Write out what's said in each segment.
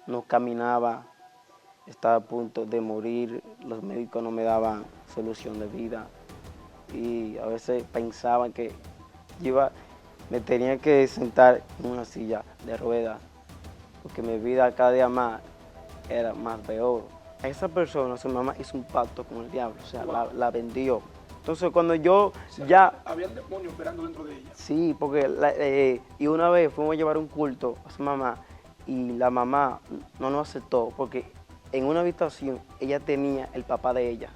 no caminaba, estaba a punto de morir, los médicos no me daban solución de vida y a veces pensaba que me tenía que sentar en una silla de ruedas porque mi vida cada día más era más peor. Esa persona, su mamá, hizo un pacto con el diablo, o sea, la vendió. Entonces cuando yo ya... Habían demonios operando dentro de ella. Sí, porque y una vez fuimos a llevar un culto a su mamá y la mamá no nos aceptó porque en una habitación ella tenía el papá de ella.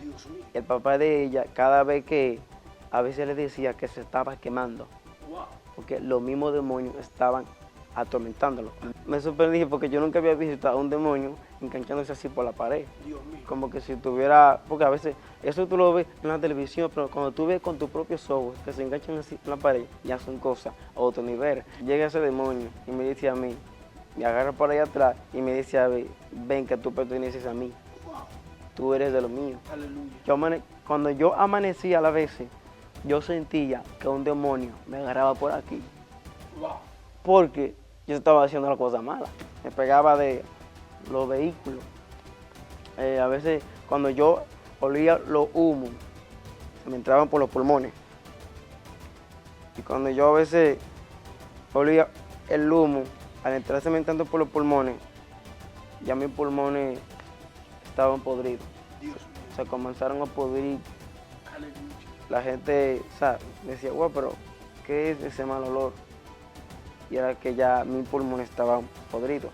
Dios mío. El papá de ella cada vez que a veces le decía que se estaba quemando. Wow. Porque los mismos demonios estaban atormentándolo. Me sorprendí porque yo nunca había visto a un demonio enganchándose así por la pared. Dios mío. Como que si tuviera, porque a veces eso tú lo ves en la televisión, pero cuando tú ves con tus propios ojos que se enganchan así en la pared, ya son cosas a otro nivel. Llega ese demonio y me dice a mí, me agarra por ahí atrás y me dice a mí, ven que tú perteneces a mí, Wow. tú eres de lo mío. Aleluya. Cuando yo amanecía a la vez, yo sentía que un demonio me agarraba por aquí. Wow. Porque yo estaba haciendo la cosa mala. Me pegaba de los vehículos. A veces cuando yo olía los humos, se me entraban por los pulmones. Y cuando yo a veces olía el humo, al entrarse me entrando por los pulmones, ya mis pulmones estaban podridos. Dios mío. Se comenzaron a podrir. Aleluya. La gente, o sea, decía, wow, pero ¿qué es ese mal olor? Y era que ya mis pulmones estaban podridos.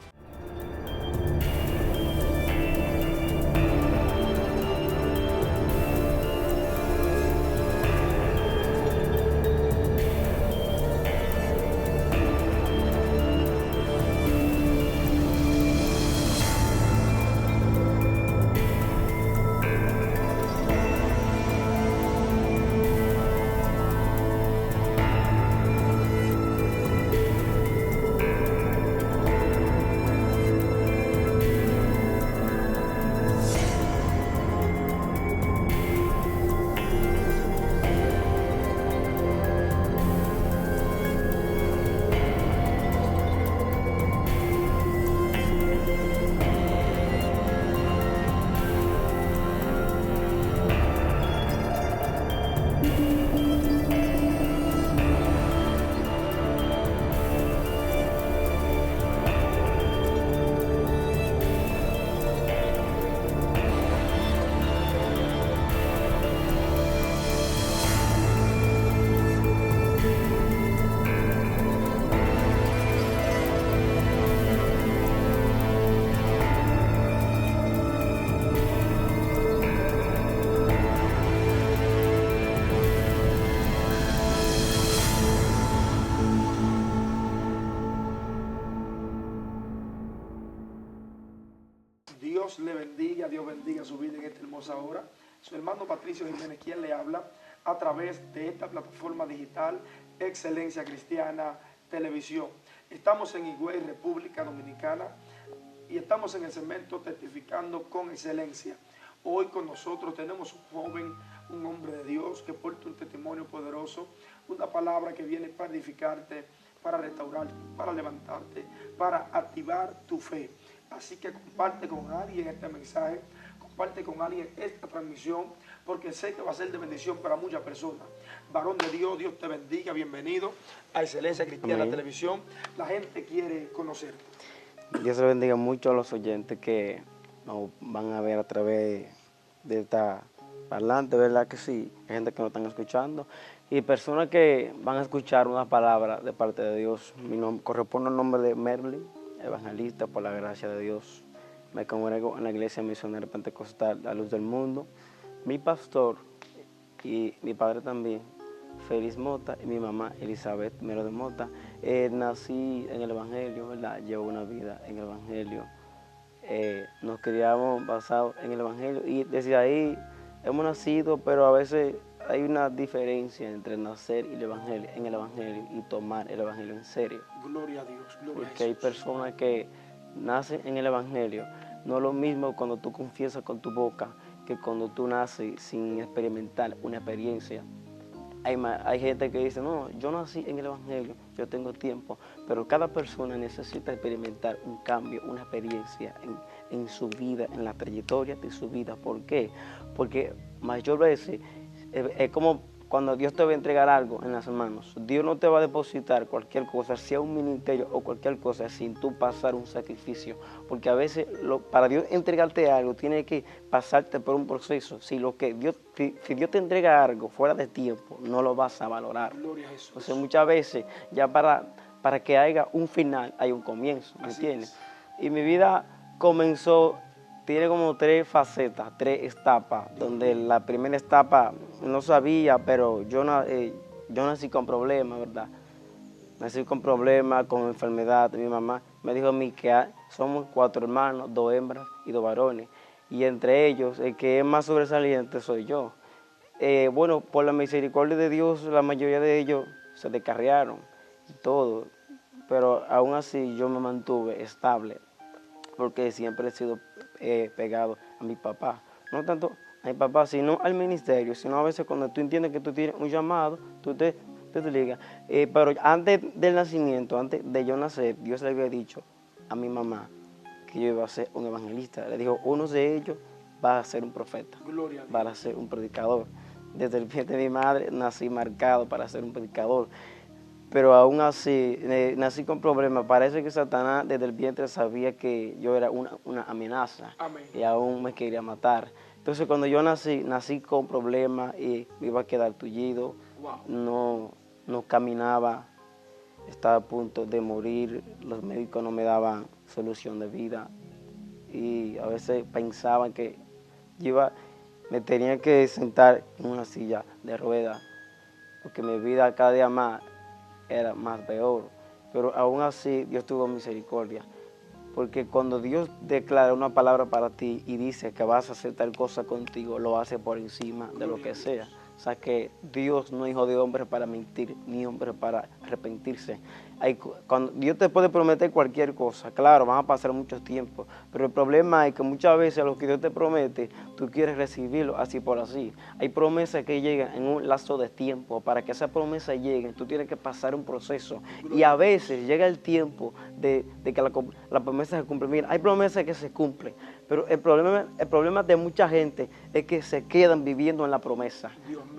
Dios le bendiga, Dios bendiga su vida en esta hermosa hora. Su hermano Patricio Jiménez, quien le habla a través de esta plataforma digital Excelencia Cristiana Televisión. Estamos en Higüey, República Dominicana, y estamos en el segmento Testificando con Excelencia. Hoy con nosotros tenemos un joven, un hombre de Dios que porta un testimonio poderoso, una palabra que viene para edificarte, para restaurarte, para levantarte, para activar tu fe. Así que comparte con alguien este mensaje, comparte con alguien esta transmisión, porque sé que va a ser de bendición para muchas personas. Varón de Dios, Dios te bendiga, bienvenido a Excelencia Cristiana Amén. Televisión. La gente quiere conocerte. Dios le bendiga mucho a los oyentes que nos van a ver a través de esta parlante, ¿verdad que sí? Hay gente que nos están escuchando y personas que van a escuchar una palabra de parte de Dios. Mi nombre corresponde al nombre de Merlin, evangelista por la gracia de Dios. Me congrego en la Iglesia Misionera Pentecostal La Luz del Mundo. Mi pastor y mi padre también, Félix Mota, y mi mamá, Elizabeth Mero de Mota. Nací en el Evangelio, ¿verdad? Llevo una vida en el Evangelio. Nos criamos basados en el Evangelio y desde ahí hemos nacido, pero a veces hay una diferencia entre nacer y en el Evangelio y tomar el Evangelio en serio. Gloria a Dios, gloria a Porque hay Jesús. personas que nacen en el Evangelio. No es lo mismo cuando tú confiesas con tu boca que cuando tú naces sin experimentar una experiencia hay gente que dice, no, yo nací en el Evangelio, yo tengo tiempo, pero cada persona necesita experimentar un cambio, una experiencia en su vida, en la trayectoria de su vida. ¿Por qué? Porque mayor veces es como cuando Dios te va a entregar algo en las manos. Dios no te va a depositar cualquier cosa, sea un ministerio o cualquier cosa, sin tú pasar un sacrificio. Porque a veces para Dios entregarte algo, tiene que pasarte por un proceso. Si Dios te entrega algo fuera de tiempo, no lo vas a valorar. Gloria a Jesús. Entonces muchas veces, ya para que haya un final, hay un comienzo, ¿me entiendes? Y mi vida comenzó, tiene como 3 facetas, 3 etapas, donde la primera etapa no sabía, pero yo nací con problemas, ¿verdad? Nací con problemas, con enfermedad. Mi mamá me dijo a mí que somos 4 hermanos, 2 hembras y 2 varones. Y entre ellos, el que es más sobresaliente soy yo. Bueno, por la misericordia de Dios, la mayoría de ellos se descarriaron y todo. Pero aún así yo me mantuve estable, porque siempre he sido pegado a mi papá. No tanto a mi papá, sino al ministerio, sino a veces cuando tú entiendes que tú tienes un llamado, tú te ligas. Pero antes del nacimiento, antes de yo nacer, Dios le había dicho a mi mamá que yo iba a ser un evangelista. Le dijo, uno de ellos va a ser un profeta, va a ser un predicador. Desde el vientre de mi madre nací marcado para ser un predicador. Pero aún así, nací con problemas. Parece que Satanás desde el vientre sabía que yo era una amenaza. Amén. Y aún me quería matar. Entonces cuando yo nací con problemas y me iba a quedar tullido. Wow. No caminaba, estaba a punto de morir, los médicos no me daban solución de vida. Y a veces pensaban que me tenía que sentar en una silla de ruedas, porque mi vida cada día más era más peor. Pero aún así Dios tuvo misericordia, porque cuando Dios declara una palabra para ti y dice que vas a hacer tal cosa contigo, lo hace por encima de lo que sea. O sea que Dios no es hijo de hombre para mentir, ni hombre para arrepentirse. Cuando Dios te puede prometer cualquier cosa, claro, van a pasar mucho tiempo, pero el problema es que muchas veces lo que Dios te promete, tú quieres recibirlo así por así. Hay promesas que llegan en un lapso de tiempo. Para que esa promesa llegue, tú tienes que pasar un proceso. Y a veces llega el tiempo de que la promesa se cumple. Mira, hay promesas que se cumplen, pero el problema de mucha gente es que se quedan viviendo en la promesa.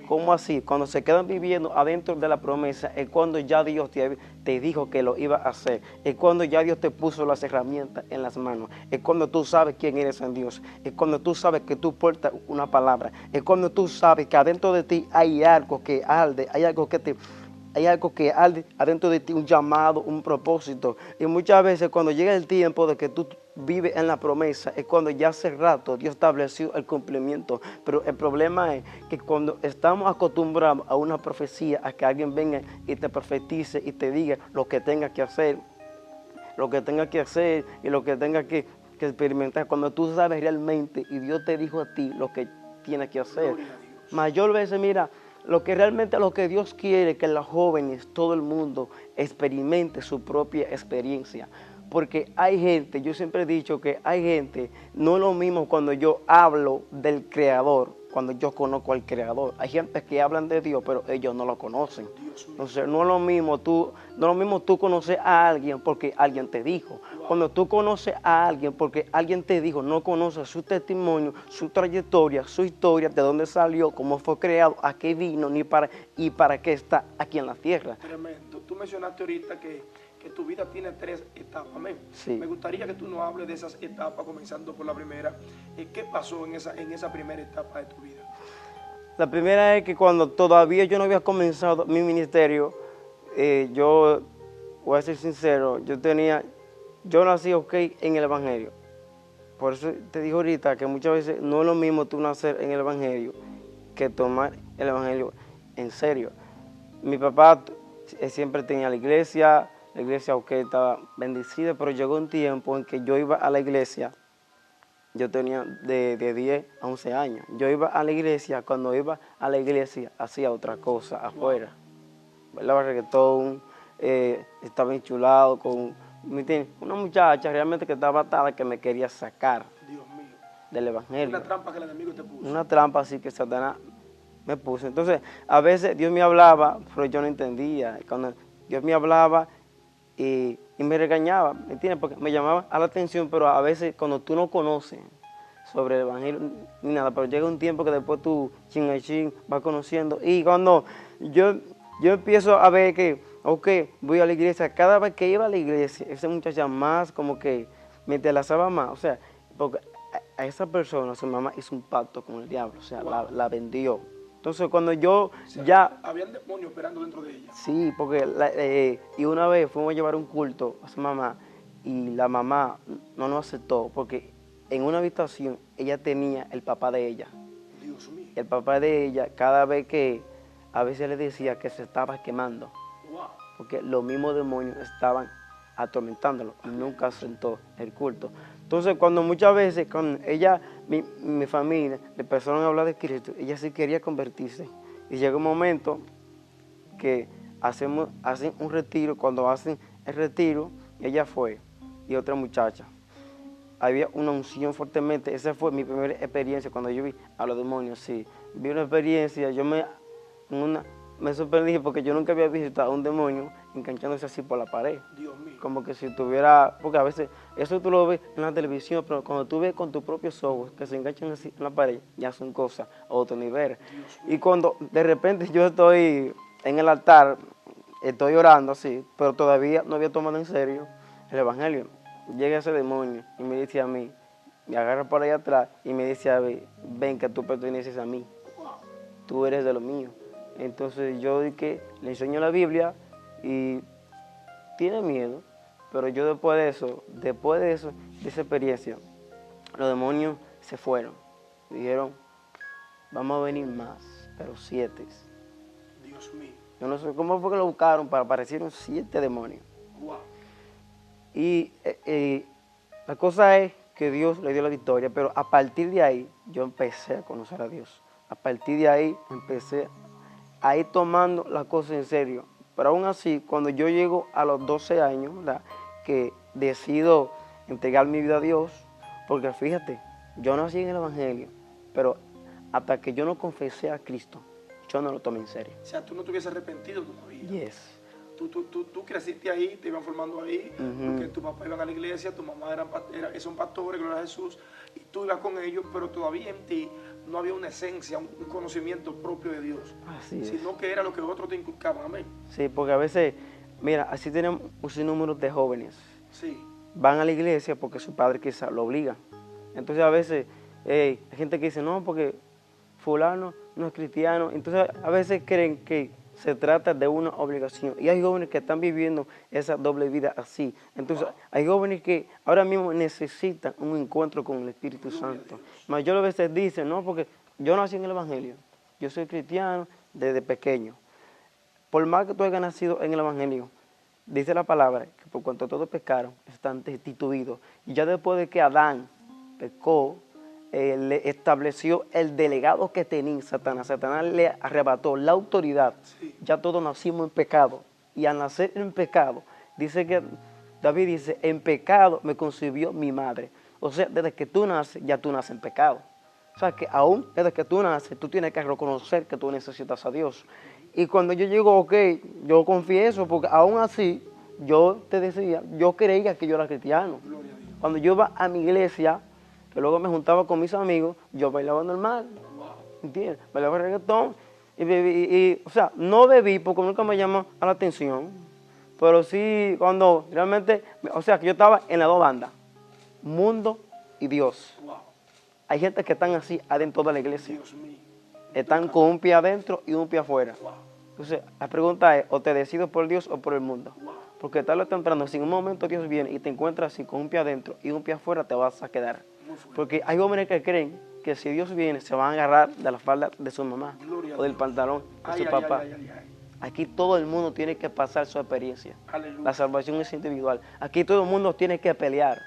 ¿Cómo así? Cuando se quedan viviendo adentro de la promesa es cuando ya Dios te dijo que lo iba a hacer. Es cuando ya Dios te puso las herramientas en las manos. Es cuando tú sabes quién eres en Dios. Es cuando tú sabes que tú portas una palabra. Es cuando tú sabes que adentro de ti hay algo que arde, hay algo que arde adentro de ti, un llamado, un propósito. Y muchas veces cuando llega el tiempo de que tú vives en la promesa, es cuando ya hace rato Dios estableció el cumplimiento. Pero el problema es que cuando estamos acostumbrados a una profecía, a que alguien venga y te profetice y te diga lo que tengas que hacer, y lo que tengas que experimentar, cuando tú sabes realmente y Dios te dijo a ti lo que tienes que hacer. Mayor veces, mira, lo que Dios quiere, que los jóvenes, todo el mundo, experimente su propia experiencia. Porque hay gente, yo siempre he dicho que hay gente, no es lo mismo cuando yo hablo del Creador, cuando yo conozco al Creador. Hay gente que hablan de Dios, pero ellos no lo conocen. Entonces no es lo mismo tú conocer a alguien porque alguien te dijo. Cuando tú conoces a alguien porque alguien te dijo, no conoces su testimonio, su trayectoria, su historia, de dónde salió, cómo fue creado, a qué vino y para qué está aquí en la tierra. Tremendo. Tú mencionaste ahorita que tu vida tiene 3 etapas. Amén. Sí. Me gustaría que tú nos hables de esas etapas, comenzando por la primera. ¿Qué pasó en esa primera etapa de tu vida? La primera es que cuando todavía yo no había comenzado mi ministerio, yo voy a ser sincero, yo nací en el Evangelio. Por eso te digo ahorita que muchas veces no es lo mismo tú nacer en el Evangelio que tomar el Evangelio en serio. Mi papá siempre tenía la iglesia estaba bendecida, pero llegó un tiempo en que yo iba a la iglesia, yo tenía de 10 a 11 años. Yo iba a la iglesia, cuando iba a la iglesia hacía otra cosa afuera. Bailaba reggaetón, estaba enchulado con una muchacha realmente que estaba atada, que me quería sacar Dios mío. del Evangelio. Una trampa que el enemigo te puso. Una trampa así que Satanás me puse. Entonces, a veces Dios me hablaba, pero yo no entendía. Cuando Dios me hablaba y me regañaba, ¿me entiendes? Porque me llamaba a la atención, pero a veces cuando tú no conoces sobre el evangelio ni nada, pero llega un tiempo que después tú chin a chin vas conociendo. Y cuando yo empiezo a ver que, ok, voy a la iglesia, cada vez que iba a la iglesia, esa muchacha más como que me entrelazaba más, o sea, porque a esa persona, su mamá hizo un pacto con el diablo, o sea, Wow. la vendió. Entonces cuando yo O sea, ya, habían demonios operando dentro de ella. sí, porque y una vez fuimos a llevar un culto a su mamá y la mamá no nos aceptó porque en una habitación ella tenía el papá de ella. Dios mío. El papá de ella, cada vez que a veces le decía que se estaba quemando, Wow. porque los mismos demonios estaban atormentándolo y nunca aceptó el culto. Entonces, cuando muchas veces, con ella, mi familia, le empezaron a hablar de Cristo, ella sí quería convertirse. Y llega un momento que hacen un retiro, cuando hacen el retiro, ella fue y otra muchacha. Había una unción fuertemente, esa fue mi primera experiencia cuando yo vi a los demonios, sí. Vi una experiencia, me sorprendí porque yo nunca había visto a un demonio enganchándose así por la pared. Dios mío. Como que si tuviera, porque a veces eso tú lo ves en la televisión, pero cuando tú ves con tus propios ojos que se enganchan así en la pared, ya son cosas a otro nivel. Y cuando de repente yo estoy en el altar, estoy orando así, pero todavía no había tomado en serio el evangelio. Llega ese demonio y me dice a mí, me agarra por ahí atrás y me dice a mí, ven que tú perteneces a mí, tú eres de lo mío. Entonces yo le enseño la Biblia y tiene miedo, pero yo después de eso, de esa experiencia, los demonios se fueron. Dijeron, vamos a venir más, pero 7. Dios mío. Yo no sé cómo fue que lo buscaron, para aparecieron 7 demonios. Wow. Y la cosa es que Dios le dio la victoria, pero a partir de ahí yo empecé a conocer a Dios. A partir de ahí empecé a ir tomando las cosas en serio. Pero aún así, cuando yo llego a los 12 años, ¿verdad?, que decido entregar mi vida a Dios, porque fíjate, yo nací en el Evangelio, pero hasta que yo no confesé a Cristo, yo no lo tomé en serio. O sea, tú no te hubieses arrepentido todavía. Yes. Tú creciste ahí, te iban formando ahí, porque tu papá iban a la iglesia, tu mamá son pastores, gloria a Jesús, y tú ibas con ellos, pero todavía en ti no había una esencia, un conocimiento propio de Dios, Así es. sino que era lo que otros te inculcaban, amén. Sí, porque a veces, mira, así tenemos un sinnúmero de jóvenes. Sí, Van a la iglesia porque su padre quizá lo obliga. Entonces a veces hay gente que dice, no, porque fulano no es cristiano. Entonces a veces creen que se trata de una obligación. Y hay jóvenes que están viviendo esa doble vida así. Entonces hay jóvenes que ahora mismo necesitan un encuentro con el Espíritu Santo. Mas yo a veces dicen, no, porque yo nací en el Evangelio. Yo soy cristiano desde pequeño. Por más que tú hayas nacido en el Evangelio, dice la palabra que por cuanto todos pecaron, están destituidos. Y ya después de que Adán pecó, le estableció el delegado que tenía Satanás. Satanás le arrebató la autoridad. sí. Ya todos nacimos en pecado. Y al nacer en pecado, dice que David dice, en pecado me concibió mi madre. O sea, desde que tú naces, ya tú naces en pecado. O sea, que aún desde que tú naces, tú tienes que reconocer que tú necesitas a Dios. Y cuando yo llego, ok, yo confieso, porque aún así, yo te decía, yo creía que yo era cristiano. Gloria a Dios. Cuando yo iba a mi iglesia, que luego me juntaba con mis amigos, yo bailaba normal, ¿entiendes? Bailaba reggaetón y bebí, o sea, no bebí porque nunca me llamó a la atención, pero sí cuando realmente, o sea, que yo estaba en las dos bandas, mundo y Dios. Wow. Hay gente que están así adentro de la iglesia, Dios mío. están con un pie adentro y un pie afuera. Wow. Entonces, la pregunta es, o te decides por Dios o por el mundo. Wow. Porque tarde o temprano, si en un momento Dios viene y te encuentras así con un pie adentro y un pie afuera, te vas a quedar. Muy fuerte. Porque hay jóvenes que creen que si Dios viene, se van a agarrar de la falda de su mamá Gloria a o del Dios. pantalón de Ay, su ay, papá. ay, ay, ay. Aquí todo el mundo tiene que pasar su experiencia. Aleluya. La salvación es individual. Aquí todo el mundo tiene que pelear.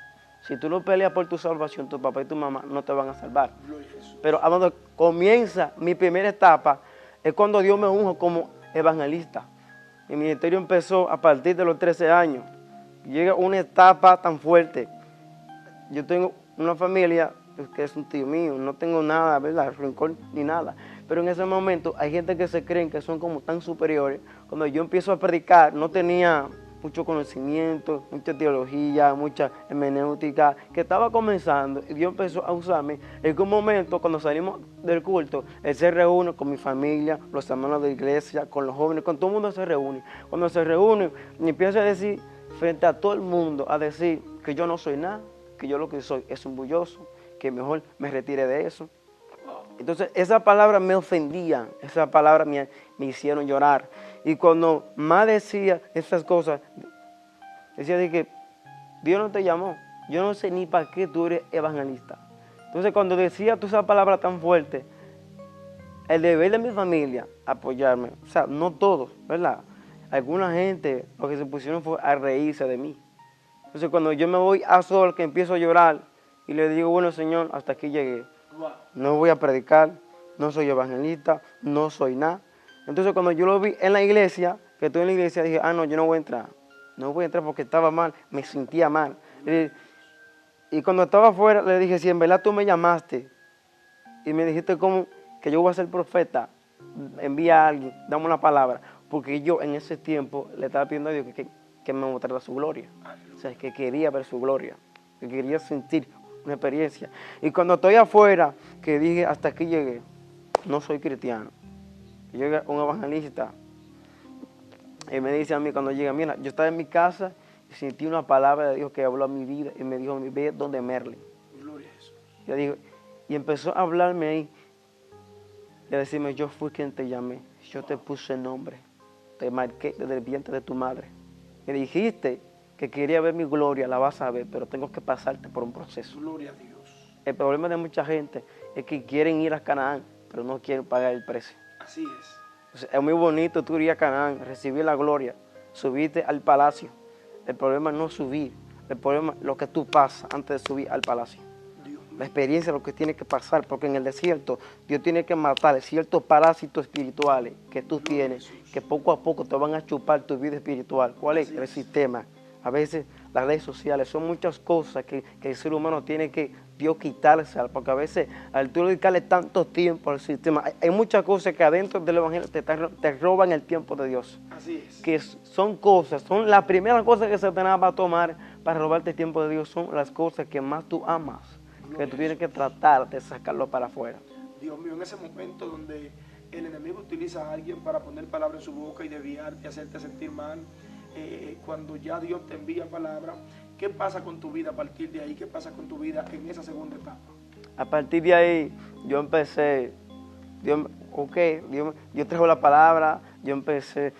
Si tú no peleas por tu salvación, tu papá y tu mamá no te van a salvar. Gloria a Jesús. Pero a donde comienza mi primera etapa es cuando Dios me unjo como evangelista. Mi ministerio empezó a partir de los 13 años. Llega una etapa tan fuerte. Yo tengo una familia que es un tío mío, no tengo nada, ¿verdad? Rencor ni nada. Pero en ese momento hay gente que se creen que son como tan superiores. Cuando yo empiezo a predicar, no tenía mucho conocimiento, mucha teología, mucha hermenéutica, que estaba comenzando y Dios empezó a usarme. En un momento, cuando salimos del culto, Él se reúne con mi familia, los hermanos de la iglesia, con los jóvenes, con todo el mundo se reúne. Cuando se reúne, y empieza a decir, frente a todo el mundo, a decir que yo no soy nada, que yo lo que soy es un bulloso, que mejor me retire de eso. Entonces, esa palabra me ofendía, esa palabra me hicieron llorar. Y cuando más decía esas cosas, decía de que Dios no te llamó. Yo no sé ni para qué tú eres evangelista. Entonces, cuando decía tú esa palabra tan fuerte, el deber de mi familia, apoyarme. O sea, no todos, ¿verdad? Alguna gente, lo que se pusieron fue a reírse de mí. Entonces, cuando yo me voy a sol, que empiezo a llorar, y le digo, bueno, Señor, hasta aquí llegué. No voy a predicar, no soy evangelista, no soy nada. Entonces cuando yo lo vi en la iglesia, que estoy en la iglesia, dije, no, yo no voy a entrar. No voy a entrar porque estaba mal, me sentía mal. Y cuando estaba afuera, le dije, si en verdad tú me llamaste y me dijiste como que yo voy a ser profeta, envía a alguien, dame una palabra. Porque yo en ese tiempo le estaba pidiendo a Dios que me mostrara su gloria. O sea, que quería ver su gloria, que quería sentir una experiencia. Y cuando estoy afuera, que dije, hasta aquí llegué, no soy cristiano. Llega un evangelista y me dice a mí cuando llega, mira, yo estaba en mi casa y sentí una palabra de Dios que habló a mi vida y me dijo, ve donde Merlin. Gloria a Jesús. Yo digo, y empezó a hablarme ahí y a decirme, yo fui quien te llamé, yo te puse nombre, te marqué desde el vientre de tu madre. Me dijiste que quería ver mi gloria, la vas a ver, pero tengo que pasarte por un proceso. Gloria a Dios. El problema de mucha gente es que quieren ir a Canaán, pero no quieren pagar el precio. Así es. Entonces, es muy bonito tú ir a Canaán, recibir la gloria, subirte al palacio. El problema no es subir, el problema es lo que tú pasas antes de subir al palacio. La experiencia es lo que tiene que pasar, porque en el desierto Dios tiene que matar ciertos parásitos espirituales que tú tienes, que poco a poco te van a chupar tu vida espiritual. ¿Cuál es? El sistema. A veces las redes sociales son muchas cosas que el ser humano tiene que Dios quitarse, porque a veces al tú dedicarle tanto tiempo al sistema, hay muchas cosas que adentro del evangelio te roban el tiempo de Dios. Así es. Que son cosas, son las primeras cosas que Satanás va a tomar para robarte el tiempo de Dios, son las cosas que más tú amas, que tú tienes que tratar de sacarlo para afuera. Dios mío, en ese momento donde el enemigo utiliza a alguien para poner palabras en su boca y desviarte, hacerte sentir mal, cuando ya Dios te envía palabra, ¿qué pasa con tu vida a partir de ahí? ¿Qué pasa con tu vida en esa segunda etapa? A partir de ahí, yo empecé, Dios trajo la palabra, yo empecé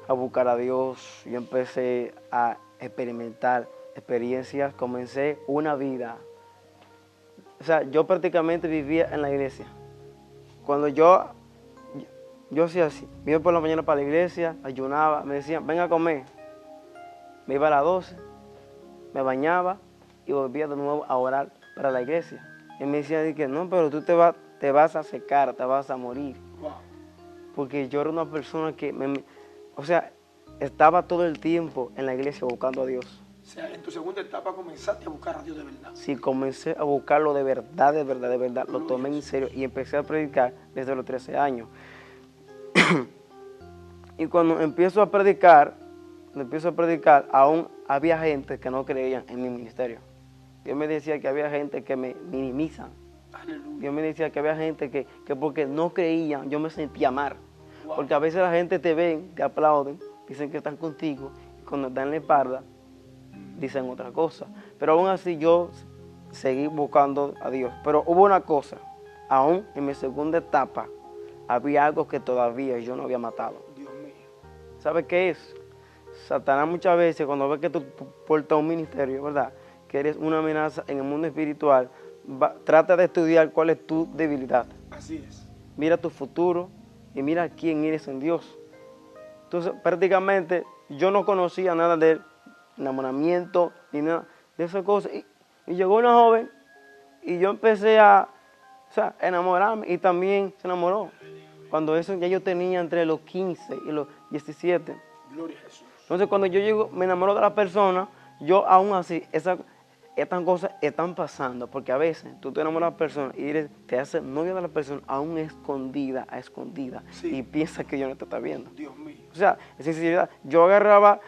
a buscar a Dios, yo empecé a experimentar experiencias, comencé una vida. O sea, yo prácticamente vivía en la iglesia. Cuando yo hacía así, me iba por la mañana para la iglesia, ayunaba, me decían, ven a comer. Me iba a las 12, me bañaba y volvía de nuevo a orar para la iglesia. Y me decían que no, pero tú te vas a secar, te vas a morir. Wow. Porque yo era una persona que, estaba todo el tiempo en la iglesia buscando a Dios. O sea, en tu segunda etapa comenzaste a buscar a Dios de verdad. Sí, comencé a buscarlo de verdad, de verdad, de verdad. Lo tomé en serio y empecé a predicar desde los 13 años. Y cuando empiezo a predicar, aún había gente que no creían en mi ministerio. Dios me decía que había gente que me minimizan. Aleluya. Dios me decía que había gente que porque no creían, yo me sentía mal. Wow. Porque a veces la gente te ven, te aplauden, dicen que están contigo, y cuando dan la espalda, dicen otra cosa. Pero aún así yo seguí buscando a Dios. Pero hubo una cosa, aún en mi segunda etapa, había algo que todavía yo no había matado. Dios mío. ¿Sabe qué es? Satanás muchas veces cuando ve que tú portas un ministerio, ¿verdad?, que eres una amenaza en el mundo espiritual, trata de estudiar cuál es tu debilidad. Así es. Mira tu futuro y mira quién eres en Dios. Entonces, prácticamente, yo no conocía nada de enamoramiento ni nada de esas cosas. Y llegó una joven y yo empecé a enamorarme y también se enamoró. Cuando eso ya yo tenía entre los 15 y los 17. Gloria a Jesús. Entonces, cuando yo llego, me enamoro de la persona, yo aún así, estas cosas están pasando porque a veces tú te enamoras de una persona y te haces novio de la persona aún escondida, a escondida, Sí. y piensas que yo no te está viendo. Dios mío. O sea, en sinceridad, yo agarraba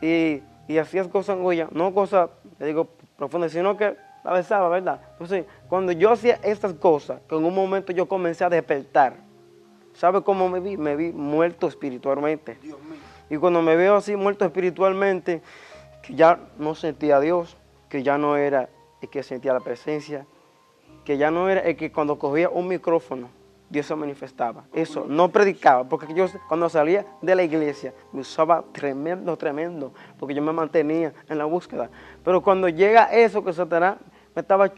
y hacía cosas en Goya, no cosas, le digo, profundas, sino que la besaba, ¿verdad? Entonces, cuando yo hacía estas cosas, que en un momento yo comencé a despertar, ¿sabe cómo me vi? Me vi muerto espiritualmente. Dios mío. Y cuando me veo así muerto espiritualmente, que ya no sentía a Dios, que ya no era el que sentía la presencia, que ya no era el que cuando cogía un micrófono, Dios se manifestaba. Eso, no predicaba, porque yo cuando salía de la iglesia me usaba tremendo, porque yo me mantenía en la búsqueda. Pero cuando llega eso que Satanás me estaba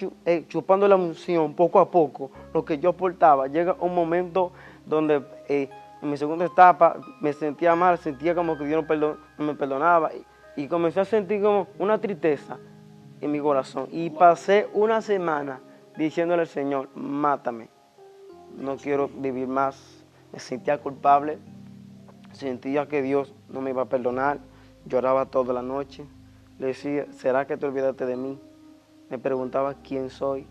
chupando la unción poco a poco, lo que yo portaba, llega un momento donde en mi segunda etapa me sentía mal, sentía como que Dios no me perdonaba y comencé a sentir como una tristeza en mi corazón. Y pasé una semana diciéndole al Señor, mátame. No quiero vivir más. Me sentía culpable, sentía que Dios no me iba a perdonar, lloraba toda la noche, le decía, ¿será que te olvidaste de mí? Me preguntaba quién soy,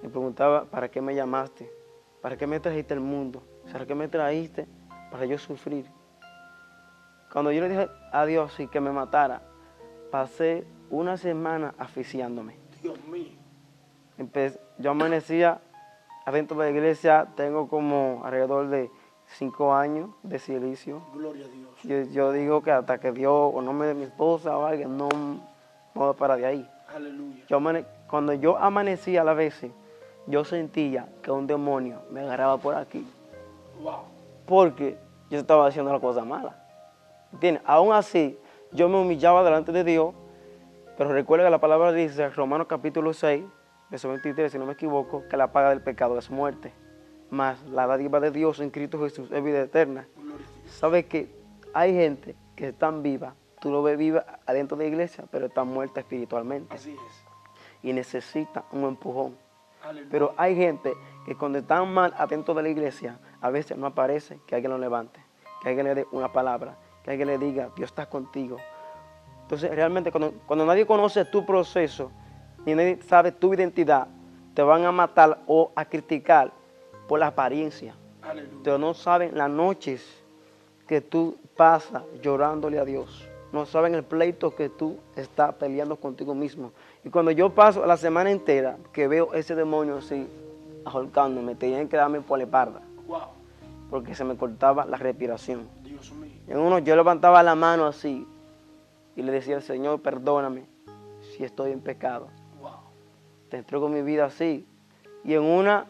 me preguntaba para qué me llamaste, para qué me trajiste al mundo, ¿será que me trajiste para yo sufrir? Cuando yo le dije a Dios y que me matara, pasé una semana asfixiándome. Dios mío. Yo amanecía adentro de la iglesia, tengo como alrededor de 5 años de silicio. Gloria a Dios. Yo digo que hasta que Dios o no me dé mi esposa o alguien, no voy a parar de ahí. Aleluya. Cuando yo amanecía a la vez, yo sentía que un demonio me agarraba por aquí. Wow. Porque yo estaba haciendo la cosa mala. ¿Entiendes? Aún así, yo me humillaba delante de Dios, pero recuerda que la palabra dice, Romanos capítulo 6, verso 23, si no me equivoco, que la paga del pecado es muerte. Mas la dádiva de Dios en Cristo Jesús es vida eterna. ¿Sabes que hay gente que están viva? Tú lo ves viva adentro de la iglesia, pero están muerta espiritualmente. Así es. Y necesita un empujón. Aleluya. Pero hay gente que cuando están mal adentro de la iglesia, a veces no aparece que alguien lo levante, que alguien le dé una palabra, que alguien le diga, Dios está contigo. Entonces, realmente, cuando nadie conoce tu proceso, ni nadie sabe tu identidad, te van a matar o a criticar por la apariencia. Aleluya. Pero no saben las noches que tú pasas llorándole a Dios. No saben el pleito que tú estás peleando contigo mismo. Y cuando yo paso la semana entera que veo ese demonio así, ahorcándome, tenían que darme por la espalda. Wow. Porque se me cortaba la respiración. Dios mío. En uno yo levantaba la mano así y le decía al Señor, perdóname si estoy en pecado. Wow. Te entrego mi vida así. Y en una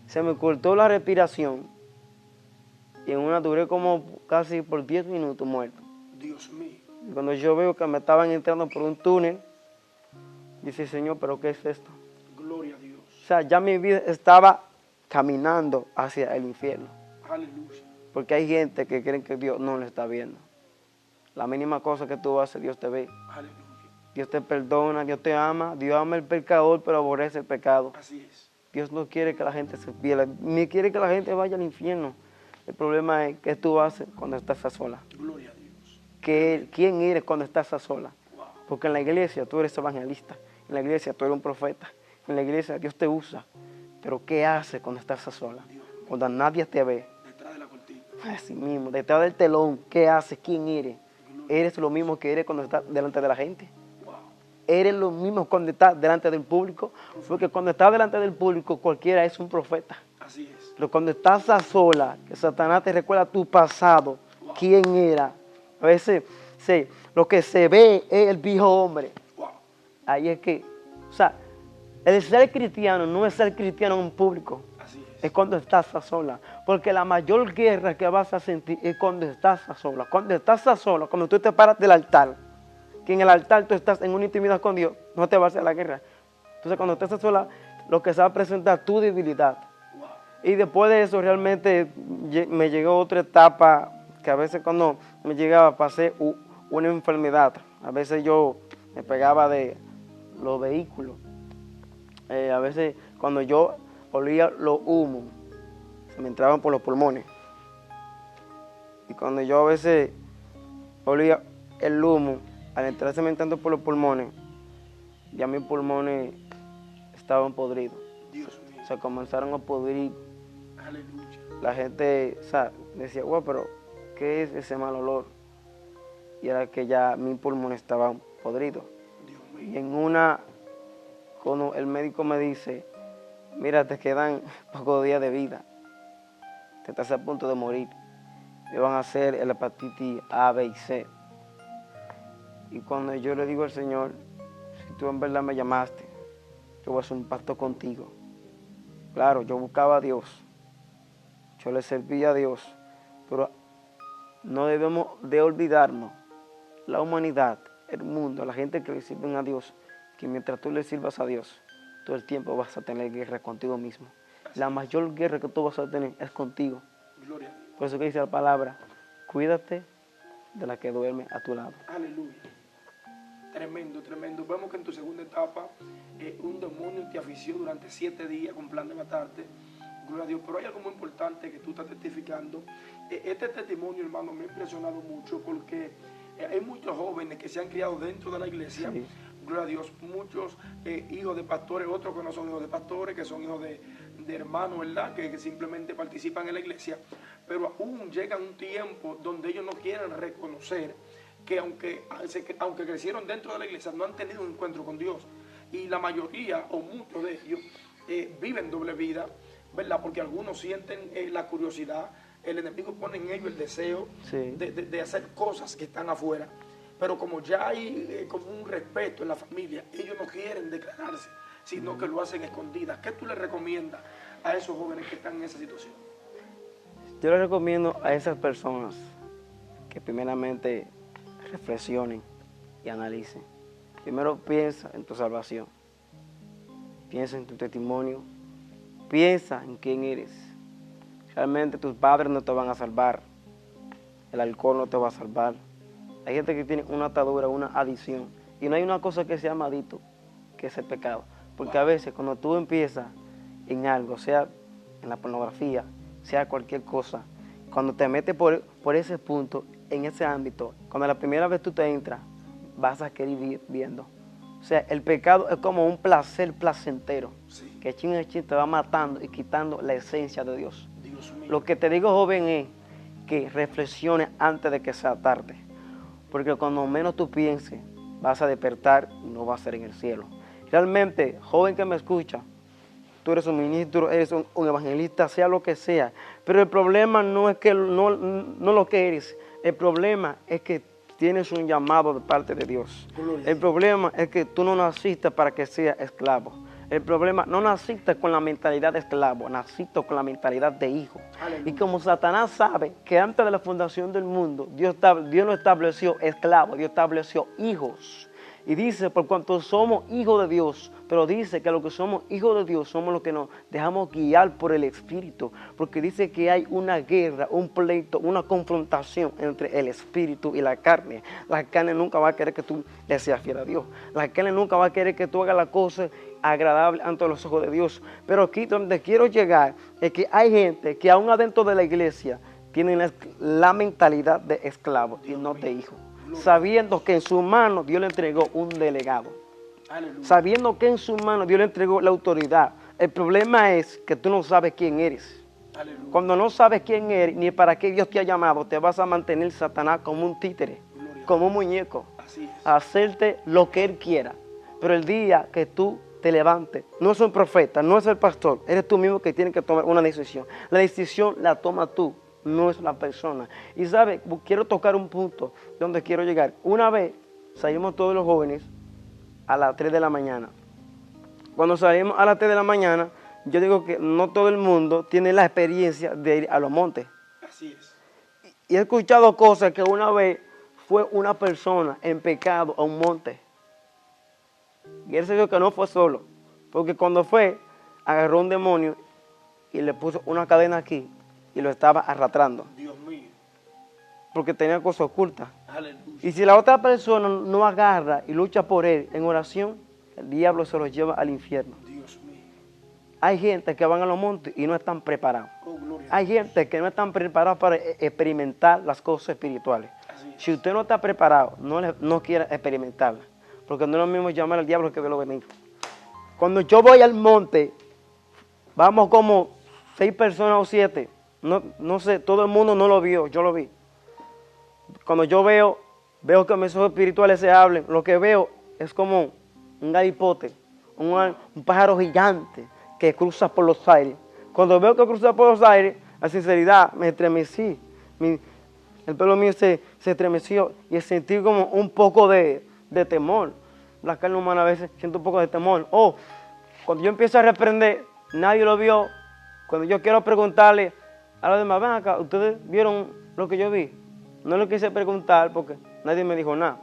se me cortó la respiración. Y en una duré como casi por 10 minutos muerto. Dios mío. Y cuando yo veo que me estaban entrando por un túnel, dice, Señor, ¿pero qué es esto? Gloria a Dios. O sea, ya mi vida estaba caminando hacia el infierno. Aleluya. Porque hay gente que creen que Dios no le está viendo. La mínima cosa que tú haces, Dios te ve. Aleluya. Dios te perdona, Dios te ama. Dios ama al pecador, pero aborrece el pecado. Así es. Dios no quiere que la gente se pierda, ni quiere que la gente vaya al infierno. El problema es qué tú haces cuando estás a sola. Gloria a Dios. ¿Quién eres cuando estás a sola? Wow. Porque en la iglesia tú eres evangelista. En la iglesia tú eres un profeta. En la iglesia Dios te usa. Pero ¿qué haces cuando estás a sola? Cuando nadie te ve. Detrás de la cortina. Así mismo, detrás del telón, ¿qué haces? ¿Quién eres? Eres lo mismo que eres cuando estás delante de la gente. Wow. Eres lo mismo cuando estás delante del público. Porque cuando estás delante del público, cualquiera es un profeta. Así es. Pero cuando estás a sola, que Satanás te recuerda tu pasado, quién era. A veces sí, lo que se ve es el viejo hombre. Wow. Ahí es que, o sea, el ser cristiano no es ser cristiano en público. Así es. Es cuando estás a sola. Porque la mayor guerra que vas a sentir es cuando estás a sola. Cuando estás a sola, cuando tú te paras del altar, que en el altar tú estás en una intimidad con Dios, no te va a hacer la guerra. Entonces cuando estás a sola, lo que se va a presentar tu debilidad. Wow. Y después de eso realmente me llegó otra etapa que a veces cuando me llegaba pasé una enfermedad. A veces yo me pegaba de los vehículos. A veces cuando yo olía los humos, se me entraban por los pulmones. Y cuando yo a veces olía el humo, al entrarse me entrando por los pulmones, ya mis pulmones estaban podridos. Dios mío. Se comenzaron a podrir. Aleluya. La gente, o sea, decía, wow, pero ¿qué es ese mal olor? Y era que ya mis pulmones estaban podridos. Dios Y mío. en una, cuando el médico me dice, mira, te quedan pocos días de vida, te estás a punto de morir, me van a hacer el hepatitis A, B y C. Y cuando yo le digo al Señor, si tú en verdad me llamaste, yo voy a hacer un pacto contigo. Claro, yo buscaba a Dios, yo le servía a Dios, pero no debemos de olvidarnos, la humanidad, el mundo, la gente que le sirven a Dios, que mientras tú le sirvas a Dios, todo el tiempo vas a tener guerra contigo mismo. La mayor guerra que tú vas a tener es contigo. Gloria a Dios. Por eso que dice la palabra, cuídate de la que duerme a tu lado. Aleluya. Tremendo, tremendo. Vemos que en tu segunda etapa un demonio te afició durante 7 días con plan de matarte. Gloria a Dios. Pero hay algo muy importante que tú estás testificando. Este testimonio, hermano, me ha impresionado mucho porque hay muchos jóvenes que se han criado dentro de la iglesia. Sí. Gloria a Dios. Muchos hijos de pastores, otros que no son hijos de pastores, que son hijos de hermanos, ¿verdad? Que simplemente participan en la iglesia. Pero aún llega un tiempo donde ellos no quieren reconocer que aunque crecieron dentro de la iglesia, no han tenido un encuentro con Dios. Y la mayoría o muchos de ellos viven doble vida, ¿verdad? Porque algunos sienten la curiosidad, el enemigo pone en ellos el deseo Sí. de hacer cosas que están afuera. Pero como ya hay como un respeto en la familia, ellos no quieren declararse, sino que lo hacen escondidas. ¿Qué tú le recomiendas a esos jóvenes que están en esa situación? Yo le recomiendo a esas personas que primeramente reflexionen y analicen. Primero piensa en tu salvación, piensa en tu testimonio, piensa en quién eres. Realmente tus padres no te van a salvar, el alcohol no te va a salvar. Hay gente que tiene una atadura, una adicción, y no hay una cosa que se llama adicto, que es el pecado. Porque a veces cuando tú empiezas en algo, sea en la pornografía, sea cualquier cosa, cuando te metes por ese punto, en ese ámbito, cuando la primera vez tú te entras, vas a querer ir viendo. O sea, el pecado es como un placer placentero, Sí. que chin a chin te va matando y quitando la esencia de Dios. Dios mío. Lo que te digo, joven, es que reflexiones antes de que sea tarde. Porque cuando menos tú pienses, vas a despertar y no va a ser en el cielo. Realmente, joven que me escucha, tú eres un ministro, eres un evangelista, sea lo que sea. Pero el problema no es que no lo que eres. El problema es que tienes un llamado de parte de Dios. El problema es que tú no naciste para que seas esclavo. El problema, no naciste con la mentalidad de esclavo, naciste con la mentalidad de hijo. Aleluya. Y como Satanás sabe que antes de la fundación del mundo, Dios no estableció esclavos, Dios estableció hijos. Y dice, por cuanto somos hijos de Dios, pero dice que los que somos hijos de Dios somos los que nos dejamos guiar por el Espíritu, porque dice que hay una guerra, un pleito, una confrontación entre el Espíritu y la carne. La carne nunca va a querer que tú le seas fiel a Dios. La carne nunca va a querer que tú hagas la cosa agradable ante los ojos de Dios. Pero aquí donde quiero llegar es que hay gente que aún adentro de la iglesia tienen la mentalidad de esclavo y no de hijo. Sabiendo que en su mano Dios le entregó un delegado. Aleluya. Sabiendo que en su mano Dios le entregó la autoridad. El problema es que tú no sabes quién eres. Aleluya. Cuando no sabes quién eres ni para qué Dios te ha llamado, te vas a mantener Satanás como un títere, Gloria. como un muñeco, Así es. a hacerte lo que Él quiera. Pero el día que tú te levantes, no es un profeta, no es el pastor, eres tú mismo que tienes que tomar una decisión. La decisión la tomas tú, no es la persona. Y sabes, quiero tocar un punto donde quiero llegar. Una vez salimos todos los jóvenes a las 3 de la mañana. Cuando salimos a las 3 de la mañana, yo digo que no todo el mundo tiene la experiencia de ir a los montes. Así es. Y he escuchado cosas que una vez fue una persona en pecado a un monte. Y él se dijo que no fue solo. Porque cuando fue, agarró un demonio y le puso una cadena aquí y lo estaba arrastrando. Dios mío. Porque tenía cosas ocultas. Aleluya. Y si la otra persona no agarra y lucha por él en oración, el diablo se lo lleva al infierno. Dios mío. Hay gente que van a los montes y no están preparados. Oh, gloria. Hay gente que no están preparados para experimentar las cosas espirituales. Así es. Si usted no está preparado, no quiere experimentarlas. porque no es lo mismo llamar al diablo que verlo venir. Cuando yo voy al monte, vamos como 6 personas o 7, no sé, todo el mundo no lo vio, yo lo vi. Cuando yo veo que mis ojos espirituales se hablen, lo que veo es como un garipote, un pájaro gigante que cruza por los aires. Cuando veo que cruza por los aires, la sinceridad, me estremecí. El pelo mío se estremeció y sentí como un poco de temor. La carne humana a veces siente un poco de temor. Cuando yo empiezo a reprender, nadie lo vio. Cuando yo quiero preguntarle a los demás, ven acá, ¿ustedes vieron lo que yo vi? No lo quise preguntar porque nadie me dijo nada.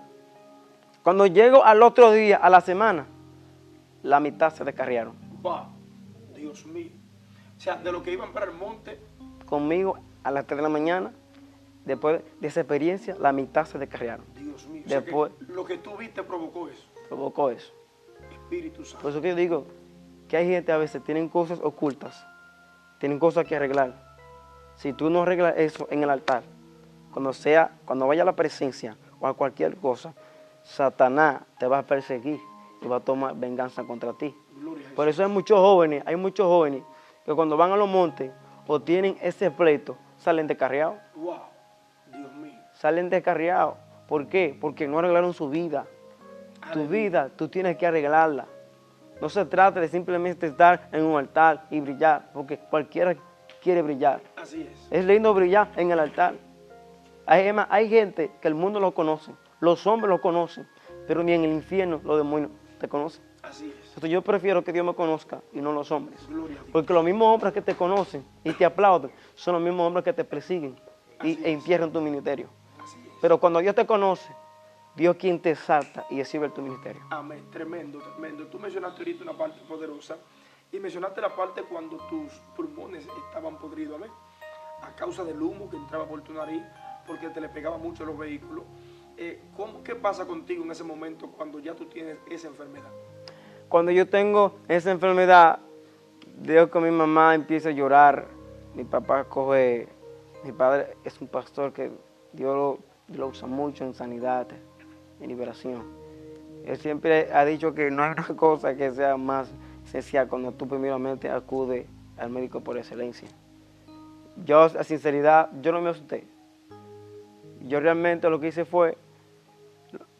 Cuando llego al otro día, a la semana, la mitad se descarriaron. Wow, Dios mío. O sea, de lo que iban para el monte. Conmigo a las 3 de la mañana, después de esa experiencia, la mitad se descarriaron. Dios mío. Después, o sea, que lo que tú viste provocó eso. provocó eso. Espíritu Santo. Por eso que yo digo que hay gente a veces tienen cosas ocultas, tienen cosas que arreglar. Si tú no arreglas eso en el altar, cuando vaya a la presencia o a cualquier cosa, Satanás te va a perseguir y va a tomar venganza contra ti. Por eso hay muchos jóvenes que cuando van a los montes o tienen ese pleito, salen descarriados. Wow, Dios mío. Salen descarriados. ¿Por qué? Porque no arreglaron su vida. Tu vida, tú tienes que arreglarla. No se trata de simplemente estar en un altar y brillar, porque cualquiera quiere brillar. Así es. Es lindo brillar en el altar. Hay gente que el mundo lo conoce, los hombres lo conocen, pero ni en el infierno los demonios te conocen. Así es. Entonces yo prefiero que Dios me conozca y no los hombres. Gloria a Dios. Porque los mismos hombres que te conocen y te aplauden son los mismos hombres que te persiguen e infiernan tu ministerio. Así es. Pero cuando Dios te conoce, Dios quien te exalta y exhibe tu ministerio. Amén. Tremendo, tremendo. Tú mencionaste ahorita una parte poderosa y mencionaste la parte cuando tus pulmones estaban podridos, amén, a causa del humo que entraba por tu nariz, porque te le pegaba mucho a los vehículos. ¿Qué pasa contigo en ese momento cuando ya tú tienes esa enfermedad? Cuando yo tengo esa enfermedad, veo que mi mamá empieza a llorar. Mi padre es un pastor que Dios lo usa mucho en sanidad, en liberación. Él siempre ha dicho que no hay una cosa que sea más esencial cuando tú primeramente acudes al médico por excelencia. Yo, a sinceridad, yo no me asusté. Yo realmente lo que hice fue,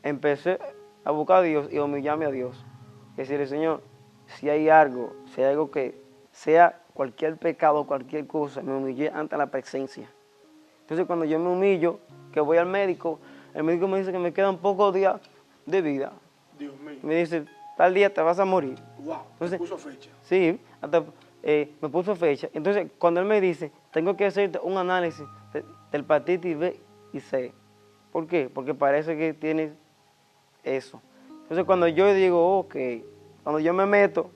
empecé a buscar a Dios y a humillarme a Dios. Decirle, Señor, si hay algo que sea cualquier pecado, cualquier cosa, me humillé ante la presencia. Entonces cuando yo me humillo, que voy al médico, el médico me dice que me quedan pocos días de vida. Dios mío. Me dice, tal día te vas a morir. Wow, Entonces, me puso fecha. Sí, hasta, me puso fecha. Entonces cuando él me dice, tengo que hacerte un análisis del hepatitis B y C. ¿Por qué? Porque parece que tienes eso. Entonces cuando yo digo, ok, cuando yo me meto,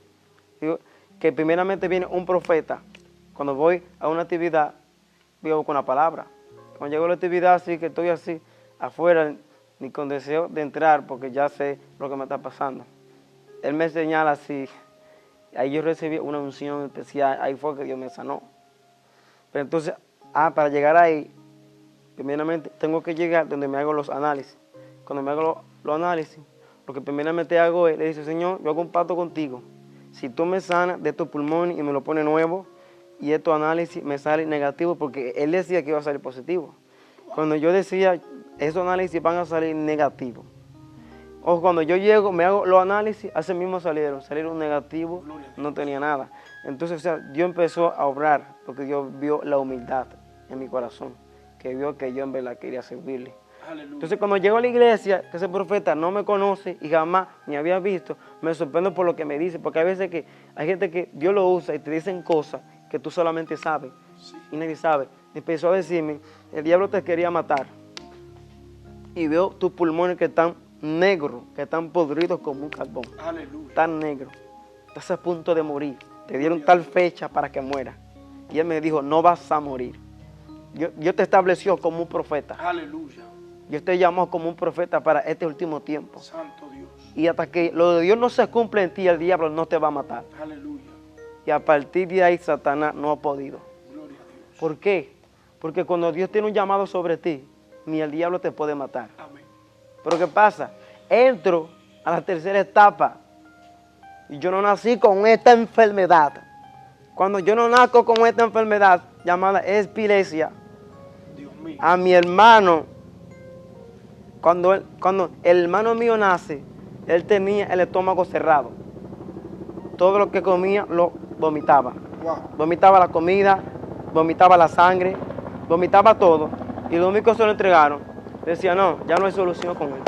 digo que primeramente viene un profeta. Cuando voy a una actividad, vivo con la palabra. Cuando llego a la actividad, así que estoy así, afuera, ni con deseo de entrar, porque ya sé lo que me está pasando. Él me señala así, ahí yo recibí una unción especial, ahí fue que Dios me sanó. Pero entonces, para llegar ahí, primeramente tengo que llegar donde me hago los análisis. Cuando me hago los análisis, lo que primeramente hago es, le dice, Señor, yo hago un pacto contigo. Si tú me sanas de estos pulmones y me lo pones nuevo, y estos análisis me salen negativos, porque él decía que iba a salir positivo. Cuando yo decía, esos análisis van a salir negativos. O cuando yo llego, me hago los análisis, así mismo salieron negativos, no tenía nada. Entonces, o sea, Dios empezó a obrar, porque Dios vio la humildad en mi corazón, que vio que yo en verdad quería servirle. Aleluya. Entonces, cuando llego a la iglesia, que ese profeta no me conoce y jamás me había visto, me sorprendo por lo que me dice, porque hay veces que hay gente que Dios lo usa y te dicen cosas que tú solamente sabes, y nadie sabe. Empezó a decirme, el diablo te quería matar, y veo tus pulmones que están negros, que están podridos como un carbón. Aleluya. Están negros, estás a punto de morir, te dieron tal fecha para que mueras. Y él me dijo, no vas a morir. Dios te estableció como un profeta. Aleluya. Dios te llamó como un profeta para este último tiempo. Santo Dios. Y hasta que lo de Dios no se cumple en ti, el diablo no te va a matar. Aleluya. Y a partir de ahí, Satanás no ha podido. Gloria a Dios. ¿Por qué? Porque cuando Dios tiene un llamado sobre ti, ni el diablo te puede matar. Amén. Pero ¿qué pasa? Entro a la tercera etapa. Y yo no nací con esta enfermedad. Cuando yo no nazco con esta enfermedad llamada epilepsia, Dios mío. a mi hermano, cuando el hermano mío nace, él tenía el estómago cerrado. Todo lo que comía lo vomitaba. Wow. Vomitaba la comida, vomitaba la sangre, vomitaba todo. Y lo único que se lo entregaron, decía, no, ya no hay solución con él.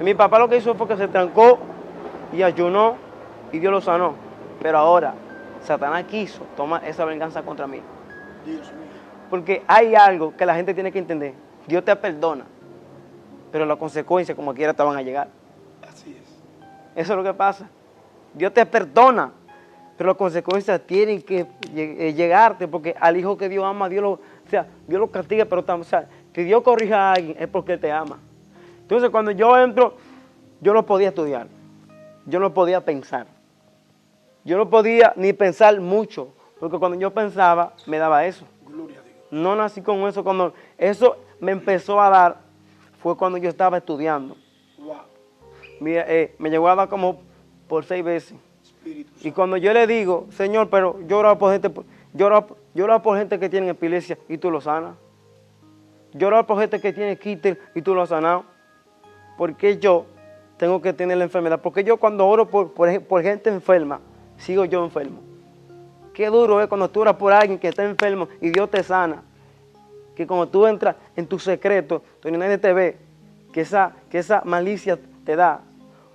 Y mi papá lo que hizo fue que se trancó y ayunó y Dios lo sanó. Pero ahora, Satanás quiso tomar esa venganza contra mí. Dios mío. Porque hay algo que la gente tiene que entender. Dios te perdona, pero las consecuencias como quiera te van a llegar. Así es. Eso es lo que pasa. Dios te perdona, pero las consecuencias tienen que llegarte, porque al hijo que Dios ama, Dios lo castiga, pero que Dios corrija a alguien es porque Él te ama. Entonces cuando yo entro, yo no podía estudiar, yo no podía pensar, yo no podía ni pensar mucho, porque cuando yo pensaba me daba eso. Gloria a Dios. No nací con eso, cuando eso me empezó a dar, fue cuando yo estaba estudiando. Wow. Mira, me llegó a dar como por 6 veces. Espíritu Y Santo. cuando yo le digo, Señor, pero yo oraba por gente, yo oraba por gente que tiene epilepsia y tú lo sanas. Yo oraba por gente que tiene quiste y tú lo has sanado. ¿Por qué yo tengo que tener la enfermedad? Porque yo cuando oro por gente enferma, sigo yo enfermo. Qué duro es cuando tú oras por alguien que está enfermo y Dios te sana. Que cuando tú entras en tu secreto, donde nadie te ve, que esa malicia te da.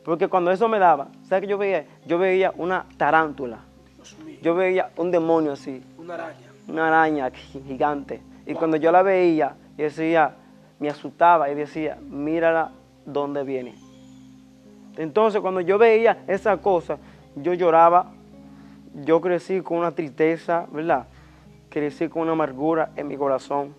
Porque cuando eso me daba, ¿sabes qué yo veía? Yo veía una tarántula. Dios mío. Yo veía un demonio así, Una araña. una araña gigante. Y cuando yo la veía, yo decía, me asustaba y decía, mírala dónde viene. Entonces cuando yo veía esa cosa, yo lloraba, yo crecí con una tristeza, ¿verdad? Crecí con una amargura en mi corazón.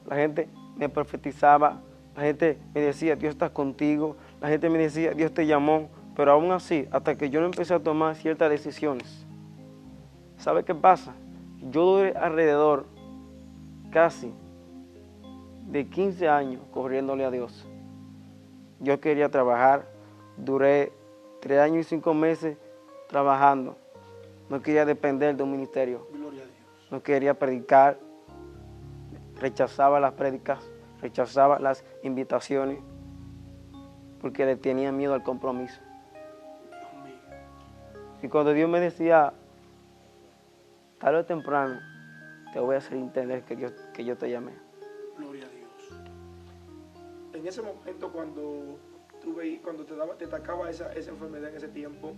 La gente me profetizaba, la gente me decía, Dios está contigo, la gente me decía, Dios te llamó, pero aún así, hasta que yo no empecé a tomar ciertas decisiones, ¿sabe qué pasa? Yo duré alrededor casi de 15 años corriéndole a Dios. Yo quería trabajar, duré 3 años y 5 meses trabajando, no quería depender de un ministerio, Gloria a Dios. no quería predicar, rechazaba las prédicas, rechazaba las invitaciones, porque le tenía miedo al compromiso. Dios mío. Y cuando Dios me decía, tarde o temprano, te voy a hacer entender que yo te llamé. Gloria a Dios. En ese momento cuando te atacaba esa enfermedad en ese tiempo,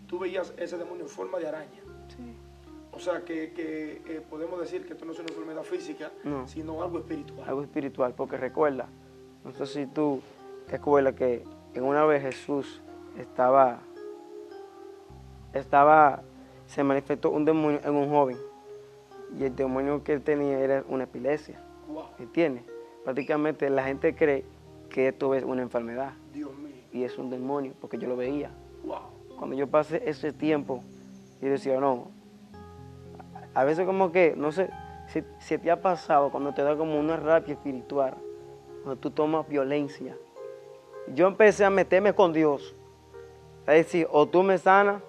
tú veías ese demonio en forma de araña. Sí. O sea que podemos decir que esto no es una enfermedad física, No. sino algo espiritual. Algo espiritual, porque recuerda, no sé si tú recuerdas que en una vez Jesús se manifestó un demonio en un joven, y el demonio que él tenía era una epilepsia, Wow. ¿entiendes? Prácticamente la gente cree que esto es una enfermedad, Dios mío. y es un demonio, porque yo lo veía. Wow. Cuando yo pasé ese tiempo, yo decía, no, a veces como que, no sé, si te ha pasado cuando te da como una rabia espiritual, cuando tú tomas violencia. Yo empecé a meterme con Dios, a decir, o tú me sanas,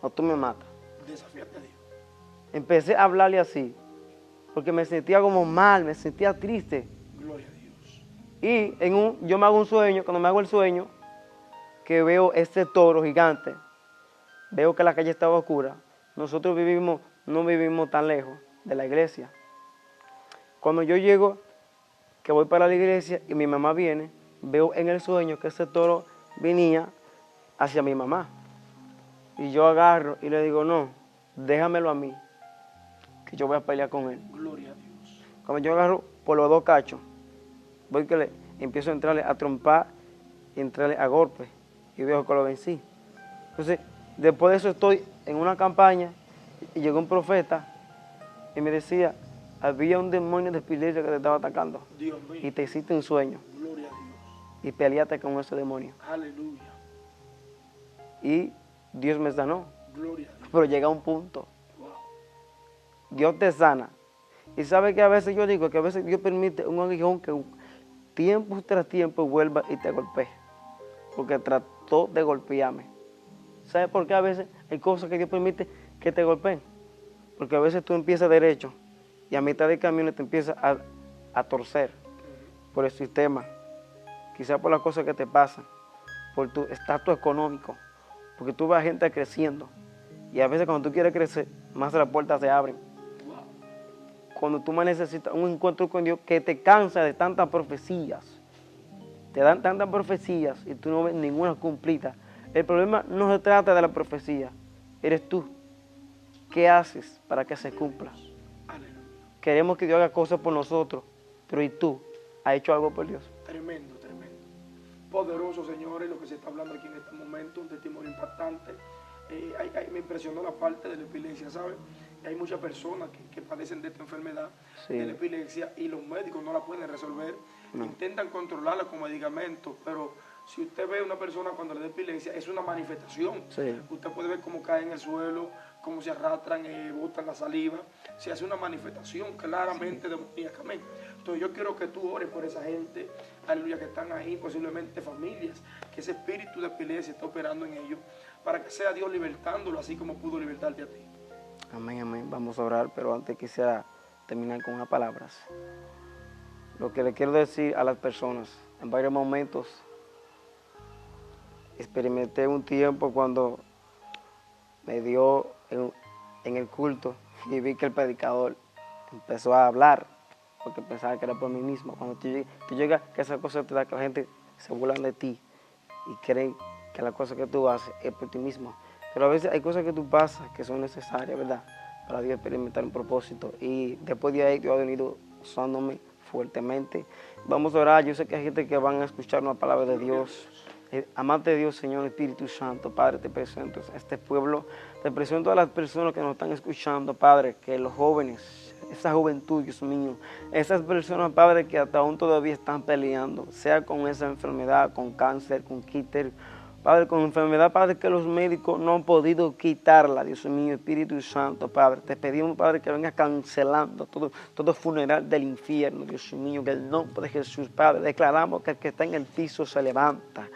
o tú me matas. Desafiarte a Dios. Empecé a hablarle así, porque me sentía como mal, me sentía triste. Gloria a Dios. Y yo me hago un sueño, cuando me hago el sueño, que veo este toro gigante, veo que la calle estaba oscura. Nosotros no vivimos tan lejos de la iglesia. Cuando yo llego, que voy para la iglesia y mi mamá viene, veo en el sueño que ese toro venía hacia mi mamá. Y yo agarro y le digo, no, déjamelo a mí, que yo voy a pelear con él. Gloria a Dios. Cuando yo agarro por los 2 cachos, voy que le empiezo a entrarle a trompar y entrarle a golpes y veo que lo vencí. Entonces, después de eso estoy en una campaña y llegó un profeta y me decía, había un demonio de epilepsia que te estaba atacando Dios mío. y te hiciste un sueño Gloria a Dios. y peleaste con ese demonio. Aleluya. Y Dios me sanó, Gloria a Dios. pero llega un punto, Wow. Dios te sana. Y sabe que a veces yo digo que a veces Dios permite un aguijón que tiempo tras tiempo vuelva y te golpee. Porque gustó de golpearme. ¿Sabes por qué a veces hay cosas que Dios permite que te golpeen? Porque a veces tú empiezas derecho y a mitad del camino te empiezas a torcer por el sistema, quizás por las cosas que te pasan, por tu estatus económico, porque tú ves a gente creciendo y a veces cuando tú quieres crecer, más las puertas se abren. Cuando tú más necesitas un encuentro con Dios que te cansa de tantas profecías, te dan tantas profecías y tú no ves ninguna cumplida. El problema no se trata de la profecía, eres tú. ¿Qué haces para que se cumpla? Queremos que Dios haga cosas por nosotros, pero ¿y tú? ¿Has hecho algo por Dios? Tremendo, tremendo. Poderoso, señores, lo que se está hablando aquí en este momento, un testimonio impactante. Me impresionó la parte de la epilepsia, ¿sabes? Hay muchas personas que padecen de esta enfermedad, Sí. de la epilepsia, y los médicos no la pueden resolver. No. Intentan controlarla con medicamentos, pero si usted ve a una persona cuando le da epilepsia, es una manifestación. Sí. Usted puede ver cómo caen en el suelo, cómo se arrastran, botan la saliva. Se hace una manifestación claramente demoníacamente. Entonces yo quiero que tú ores por esa gente, aleluya, que están ahí, posiblemente familias, que ese espíritu de epilepsia está operando en ellos, para que sea Dios libertándolo, así como pudo libertarte a ti. Amén, amén. Vamos a orar, pero antes quisiera terminar con unas palabras. Lo que le quiero decir a las personas, en varios momentos experimenté un tiempo cuando me dio en el culto y vi que el predicador empezó a hablar, porque pensaba que era por mí mismo. Cuando tú llegas, que esa cosa te da que la gente se burlan de ti y creen que la cosa que tú haces es por ti mismo. Pero a veces hay cosas que tú pasas que son necesarias, ¿verdad? Para Dios experimentar un propósito. Y después de ahí Dios ha venido usándome fuertemente. Vamos a orar. Yo sé que hay gente que van a escuchar una palabra de Dios. Amante de Dios, Señor, Espíritu Santo, Padre, te presento a este pueblo. Te presento a las personas que nos están escuchando, Padre, que los jóvenes, esa juventud, Dios mío, esas personas, Padre, que hasta aún todavía están peleando, sea con esa enfermedad, con cáncer, con quíter, Padre, con enfermedad, Padre, que los médicos no han podido quitarla, Dios mío, Espíritu Santo, Padre. Te pedimos, Padre, que venga cancelando todo funeral del infierno, Dios mío, que en el nombre de Jesús, Padre, declaramos que el que está en el piso se levanta.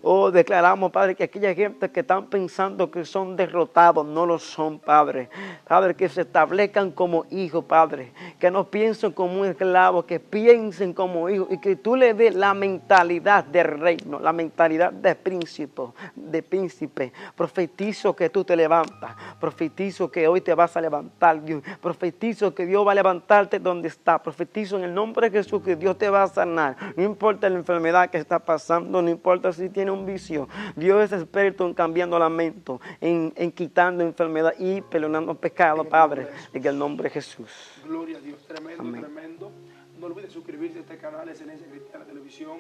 Oh, declaramos, Padre, que aquella gente que están pensando que son derrotados, no lo son, Padre. Padre, que se establezcan como hijos, Padre. Que no piensen como un esclavo, que piensen como hijos. Y que tú le des la mentalidad de reino, la mentalidad de príncipe. Profetizo que tú te levantas. Profetizo que hoy te vas a levantar, Dios. Profetizo que Dios va a levantarte donde está. Profetizo en el nombre de Jesús que Dios te va a sanar. No importa la enfermedad que está pasando, no importa si tiene un vicio. Dios es experto en cambiando lamento, en quitando enfermedad y perdonando pecado, Padre, en el nombre de Jesús. Gloria a Dios, tremendo, Amén. tremendo. No olvides suscribirse a este canal Excelencia Cristiana Televisión,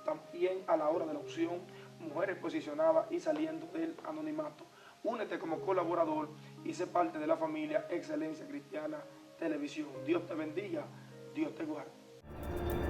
también a la hora de la opción, mujeres posicionadas y saliendo del anonimato. Únete como colaborador y sé parte de la familia Excelencia Cristiana Televisión. Dios te bendiga, Dios te guarde.